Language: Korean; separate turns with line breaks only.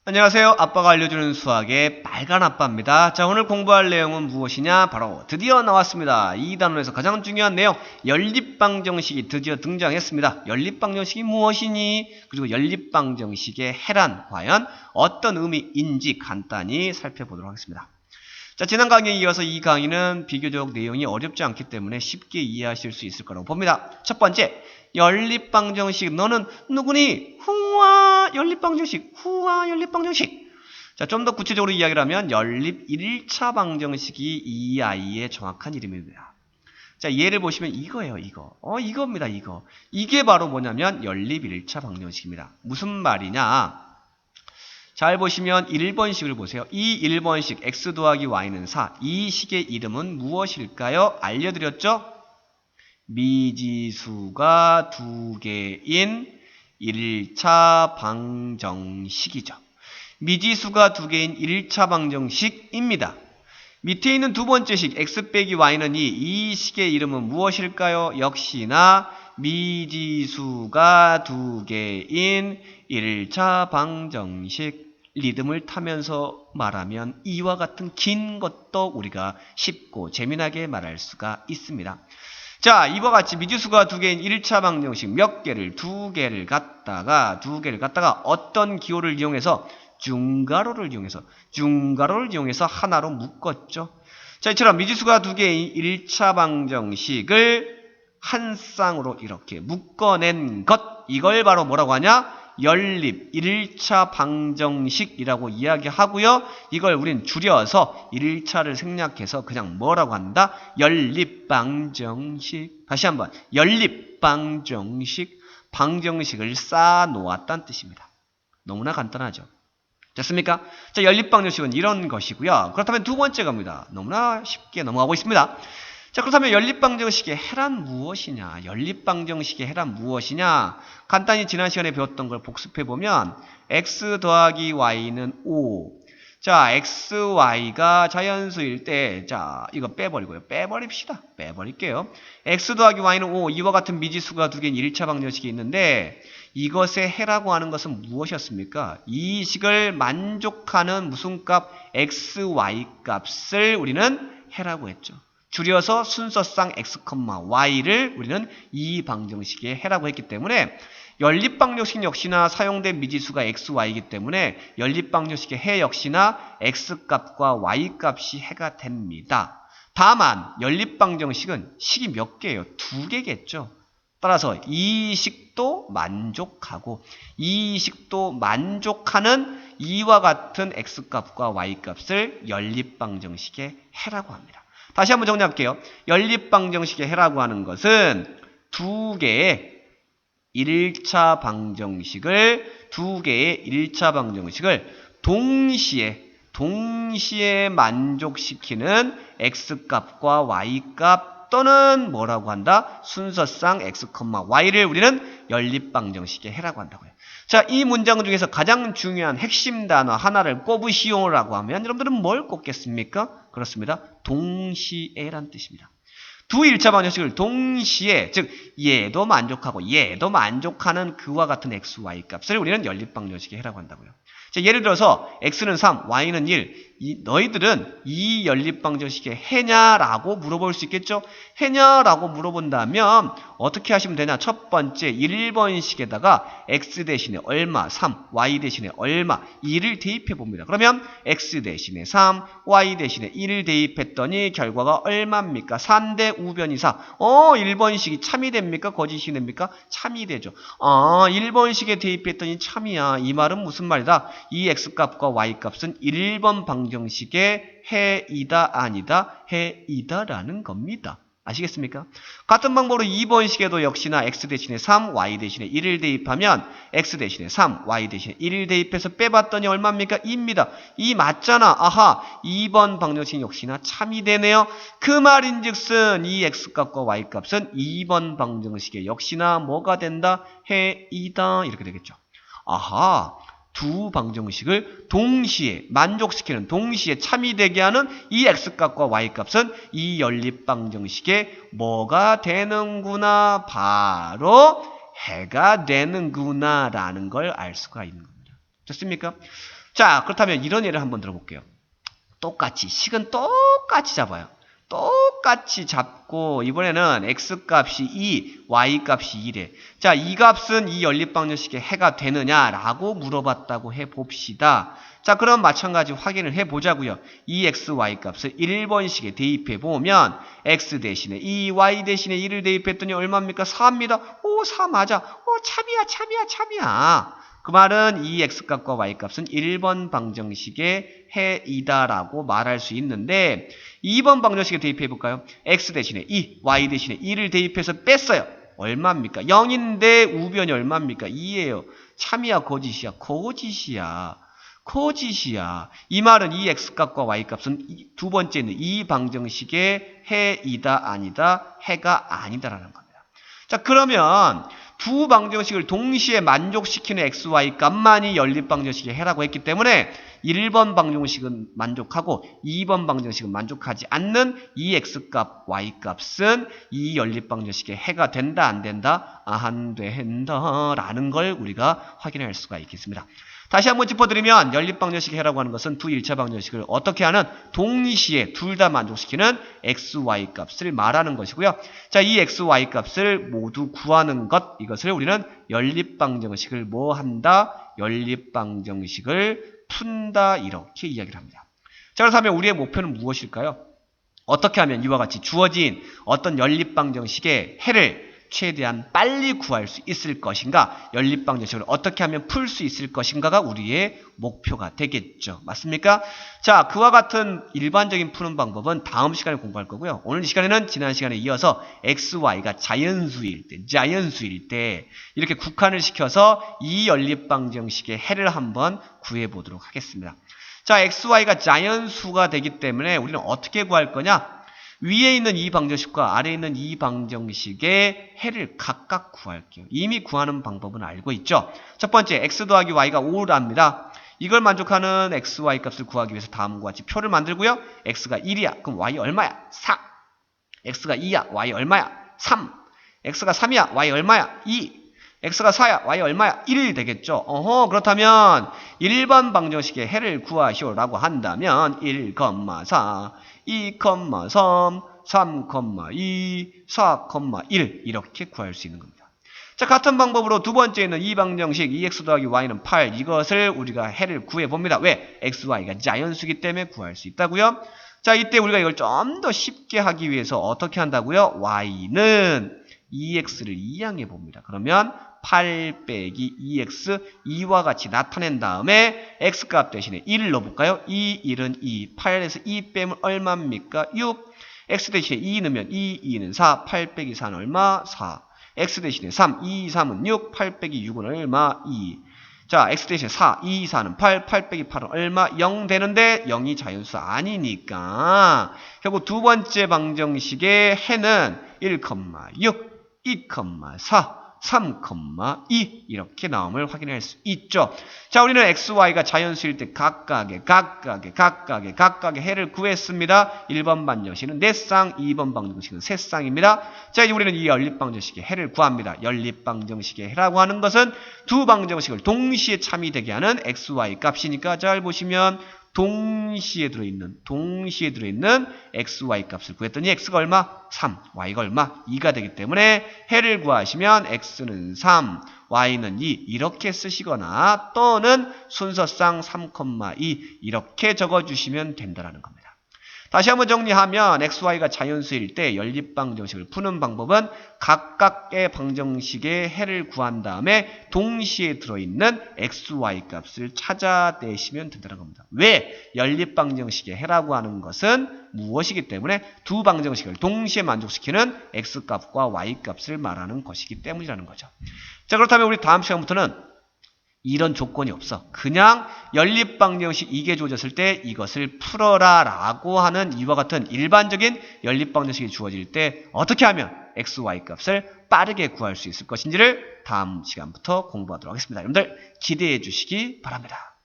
안녕하세요. 아빠가 알려주는 수학의 빨간 아빠입니다. 자, 오늘 공부할 내용은 무엇이냐? 바로 드디어 나왔습니다. 이 단원에서 가장 중요한 내용, 연립방정식이 드디어 등장했습니다. 연립방정식이 무엇이니? 그리고 연립방정식의 해란 과연 어떤 의미인지 간단히 살펴보도록 하겠습니다. 자, 지난 강의에 이어서 이 강의는 비교적 내용이 어렵지 않기 때문에 쉽게 이해하실 수 있을 거라고 봅니다. 첫 번째, 연립방정식. 너는 누구니? 후와 연립방정식. 후와 연립방정식. 자, 좀 더 구체적으로 이야기를 하면 연립 1차 방정식이 이 아이의 정확한 이름입니다. 자, 예를 보시면 이거예요, 이거. 이겁니다, 이거. 이게 바로 뭐냐면 연립 1차 방정식입니다. 무슨 말이냐? 잘 보시면 1번식을 보세요. 이 1번식 x 더하기 y는 4. 이 식의 이름은 무엇일까요? 알려드렸죠? 미지수가 두 개인 1차 방정식이죠. 미지수가 두 개인 1차 방정식입니다. 밑에 있는 두 번째 식 x 빼기 y는 2. 이 식의 이름은 무엇일까요? 역시나 미지수가 두 개인 1차 방정식. 리듬을 타면서 말하면 이와 같은 긴 것도 우리가 쉽고 재미나게 말할 수가 있습니다. 자, 이와 같이 미지수가 두 개인 1차 방정식 몇 개를 두 개를 갖다가 어떤 기호를 이용해서 중괄호를 이용해서 하나로 묶었죠. 자, 이처럼 미지수가 두 개인 1차 방정식을 한 쌍으로 이렇게 묶어낸 것, 이걸 바로 뭐라고 하냐? 연립 1차 방정식이라고 이야기하고요. 이걸 우린 줄여서 1차를 생략해서 그냥 뭐라고 한다? 연립방정식. 다시 한번 연립방정식. 방정식을 쌓아놓았다는 뜻입니다. 너무나 간단하죠. 됐습니까? 자, 연립방정식은 이런 것이고요. 그렇다면 두 번째 겁니다. 너무나 쉽게 넘어가고 있습니다. 자, 그렇다면 연립방정식의 해란 무엇이냐? 연립방정식의 해란 무엇이냐? 간단히 지난 시간에 배웠던 걸 복습해보면 x 더하기 y는 5. 자, x, y가 자연수일 때, 자, 이거 빼버리고요. 빼버릴게요. x 더하기 y는 5. 이와 같은 미지수가 두 개인 1차 방정식이 있는데 이것의 해라고 하는 것은 무엇이었습니까? 이 식을 만족하는 무슨 값? x, y 값을 우리는 해라고 했죠. 줄여서 순서상 x, y를 우리는 이 방정식의 해라고 했기 때문에 연립방정식 역시나 사용된 미지수가 x, y이기 때문에 연립방정식의 해 역시나 x값과 y값이 해가 됩니다. 다만 연립방정식은 식이 몇 개예요? 두 개겠죠. 따라서 이 식도 만족하고 이 식도 만족하는 이와 같은 x값과 y값을 연립방정식의 해라고 합니다. 다시 한번 정리할게요. 연립방정식의 해라고 하는 것은 두 개의 1차 방정식을 동시에 만족시키는 x값과 y값 또는 뭐라고 한다? 순서상 x, y를 우리는 연립방정식의 해라고 한다고요. 자, 이 문장 중에서 가장 중요한 핵심 단어 하나를 꼽으시오라고 하면 여러분들은 뭘 꼽겠습니까? 그렇습니다. 동시에란 뜻입니다. 두 1차 방정식을 동시에, 즉 얘도 만족하고 얘도 만족하는 그와 같은 x, y 값을 우리는 연립방정식의 해라고 한다고요. 자, 예를 들어서 x는 3, y는 1. 너희들은 이 연립방정식의 해냐라고 물어볼 수 있겠죠? 해냐라고 물어본다면 어떻게 하시면 되냐? 첫 번째 1번식에다가 x 대신에 얼마, 3, y 대신에 얼마, 2를 대입해 봅니다. 그러면 x 대신에 3, y 대신에 1을 대입했더니 결과가 얼마입니까? 3대 우변이 4. 1번식이 참이 됩니까? 거짓이 됩니까? 참이 되죠. 1번식에 대입했더니 참이야. 이 말은 무슨 말이다? 이 x값과 y값은 1번 방정식의 해이다 아니다? 해이다라는 겁니다. 아시겠습니까? 같은 방법으로 2번식에도 역시나 x 대신에 3, y 대신에 1을 대입하면 x 대신에 3, y 대신에 1을 대입해서 빼봤더니 얼마입니까? 2입니다. 2 맞잖아. 아하, 2번 방정식 역시나 참이 되네요. 그 말인즉슨 이 x값과 y값은 2번 방정식에 역시나 뭐가 된다? 해이다. 이렇게 되겠죠. 아하, 두 방정식을 동시에 만족시키는, 동시에 참이 되게 하는 이 x값과 y값은 이 연립방정식에 뭐가 되는구나? 바로 해가 되는구나 라는 걸 알 수가 있는 겁니다. 됐습니까? 자, 그렇다면 이런 예를 한번 들어볼게요. 똑같이 식은 똑같이 잡아요. 똑같이 잡고 이번에는 x값이 2, y값이 1에 자, 이 값은 이 연립방정식의 해가 되느냐라고 물어봤다고 해봅시다. 자, 그럼 마찬가지 확인을 해보자고요. 이 x, y 값을 1번식에 대입해보면 x 대신에 2, y 대신에 1을 대입했더니 얼마입니까? 4입니다. 오, 4 맞아. 참이야. 그 말은 이 x값과 y값은 1번 방정식의 해이다라고 말할 수 있는데 2번 방정식에 대입해볼까요? x 대신에 2, y 대신에 1을 대입해서 뺐어요. 얼마입니까? 0인데 우변이 얼마입니까? 2예요. 참이야 거짓이야? 거짓이야. 이 말은 이 x값과 y값은 두 번째 있는 이 방정식의 해이다 아니다? 해가 아니다라는 겁니다. 자, 그러면 두 방정식을 동시에 만족시키는 x, y 값만이 연립방정식의 해라고 했기 때문에 1번 방정식은 만족하고 2번 방정식은 만족하지 않는 이 x값, y값은 이 연립방정식의 해가 된다, 안 된다? 안 된다 라는 걸 우리가 확인할 수가 있겠습니다. 다시 한번 짚어드리면 연립방정식의 해라고 하는 것은 두 1차 방정식을 어떻게 하는 동시에 둘 다 만족시키는 x, y 값을 말하는 것이고요. 자, 이 x, y 값을 모두 구하는 것, 이것을 우리는 연립방정식을 뭐 한다? 연립방정식을 푼다 이렇게 이야기를 합니다. 자, 그렇다면 우리의 목표는 무엇일까요? 어떻게 하면 이와 같이 주어진 어떤 연립방정식의 해를 최대한 빨리 구할 수 있을 것인가, 연립방정식을 어떻게 하면 풀 수 있을 것인가가 우리의 목표가 되겠죠. 맞습니까? 자, 그와 같은 일반적인 푸는 방법은 다음 시간에 공부할 거고요. 오늘 이 시간에는 지난 시간에 이어서 x, y가 자연수일 때 이렇게 국한을 시켜서 이 연립방정식의 해를 한번 구해보도록 하겠습니다. 자, x, y가 자연수가 되기 때문에 우리는 어떻게 구할 거냐? 위에 있는 이 방정식과 아래에 있는 이 방정식의 해를 각각 구할게요. 이미 구하는 방법은 알고 있죠. 첫 번째, x 더하기 y가 5랍니다. 이걸 만족하는 x, y 값을 구하기 위해서 다음과 같이 표를 만들고요. x가 1이야. 그럼 y 얼마야? 4. x가 2야. y 얼마야? 3. x가 3이야. y 얼마야? 2. x가 4야. y 얼마야? 1 되겠죠. 그렇다면 1번 방정식의 해를 구하시오라고 한다면 1,4, 2,3, 3,2, 4,1 이렇게 구할 수 있는 겁니다. 자, 같은 방법으로 두 번째 있는 이 방정식 2x 더하기 y는 8 이것을 우리가 해를 구해봅니다. 왜? x, y가 자연수기 때문에 구할 수 있다고요? 자, 이때 우리가 이걸 좀 더 쉽게 하기 위해서 어떻게 한다고요? y는 2x를 이항해 봅니다. 그러면 8 빼기 2x 2와 같이 나타낸 다음에 x값 대신에 1을 넣어볼까요? 2, 1은 2, 8에서 2 빼면 얼마입니까? 6. x 대신에 2 넣으면 2, 2는 4, 8 빼기 4는 얼마? 4. x 대신에 3, 2, 3은 6, 8 빼기 6은 얼마? 2. 자, x 대신에 4, 2, 4는 8, 8 빼기 8은 얼마? 0 되는데 0이 자연수 아니니까 결국 두 번째 방정식의 해는 1,6, 2,4, 3,2 이렇게 나옴을 확인할 수 있죠. 자, 우리는 x, y가 자연수일 때 각각의 해를 구했습니다. 1번 방정식은 4쌍, 2번 방정식은 3쌍입니다. 자, 이제 우리는 이 연립방정식의 해를 구합니다. 연립방정식의 해라고 하는 것은 두 방정식을 동시에 참이되게 하는 x, y 값이니까 잘 보시면 동시에 들어있는 x, y 값을 구했더니 x가 얼마? 3, y가 얼마? 2가 되기 때문에 해를 구하시면 x는 3, y는 2 이렇게 쓰시거나 또는 순서상 3,2 이렇게 적어주시면 된다는 겁니다. 다시 한번 정리하면 x, y가 자연수일 때 연립방정식을 푸는 방법은 각각의 방정식의 해를 구한 다음에 동시에 들어있는 x, y 값을 찾아내시면 된다는 겁니다. 왜? 연립방정식의 해라고 하는 것은 무엇이기 때문에 두 방정식을 동시에 만족시키는 x값과 y값을 말하는 것이기 때문이라는 거죠. 자, 그렇다면 우리 다음 시간부터는 이런 조건이 없어. 그냥 연립방정식 이게 주어졌을 때 이것을 풀어라 라고 하는 이와 같은 일반적인 연립방정식이 주어질 때 어떻게 하면 x, y 값을 빠르게 구할 수 있을 것인지를 다음 시간부터 공부하도록 하겠습니다. 여러분들 기대해 주시기 바랍니다.